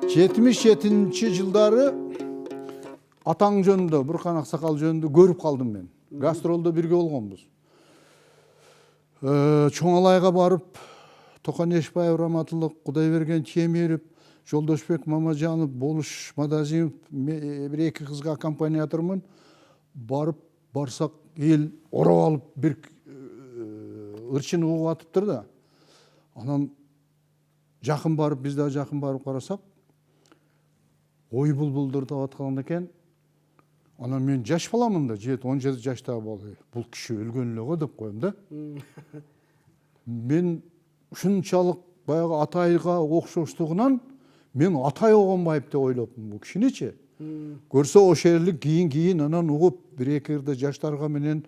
77 жылдары атаң жөнүндө, Буркан Аксакал жөнүндө көрүп калдым мен. Гастролдо бирге болгонбуз. Чоңалайга барып, Токон Эшбаев раматылык, Кудайберген Темиров, Жолдошбек Мамажанов, Болуш Мадазимов, бир эки кызга аккомпаниатормун. Барсак эл ороп алып бир ырчын угуп атыптыр да. Анан жакын барып, биз да жакын барып карасак, ой булбулдур деп аткан экен. Анан мен жаш баламын да, 17 жаштагы бала. Бул киши өлгөн эле го деп коем да. Мен ушунчалык баягы атайга окшоштугунан мен атай Огонбаев деп ойлоптум бул кишиничи. Көрсө ошерлик кийин анан угуп бир эки ырда жаштарга менен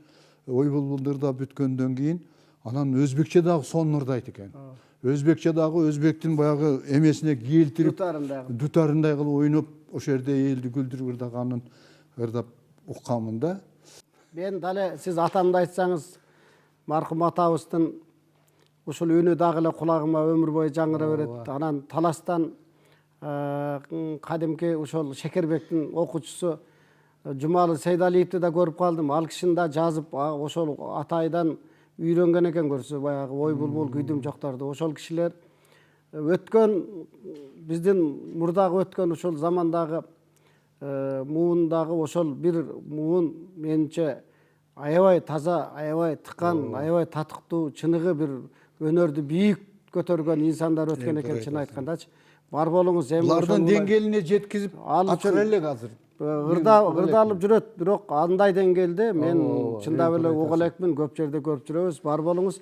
ой булбулдурда бүткөндөн кийин анан өзбекче дагы сонун ырдайт экен. Өзбекче дагы өзбектин баягы эмесине келтирип дутарындай кылып ойноп ошол жерде элди күлдүрүп ырдаганын ырдап укканмын да. Мен дале сиз атамды айтсаңыз, маркум атабыздын ушул үнү дагы эле кулагыма өмүр бою жаңыра берет. Анан Таластан кадимки ошол Шекербектин окуучусу Жумалы Сейдалиевди да көрүп калдым. Ал кишини да жазып, ошол атайдан үйрөнгөн экен көрсө, баягы ой булбул күйдүм жоктарды. Ошол кишилер өткөн биздин мурдагы өткөн ошол замандагы муундагы ошол бир муун менимче аябай таза, аябай тыкан, аябай татыктуу, чыныгы бир өнөрдү бийик көтөргөн инсандар өткөн экен, чын айткандачы. Бар болуңуз, эми Булардын деңгээлине жеткизип атыра элек азыр. Ырдалып жүрөт, бирок андай деңгээлде мен чындап эле уга элекмин, көп жерде көрүп жүрөбүз. Бар болуңуз.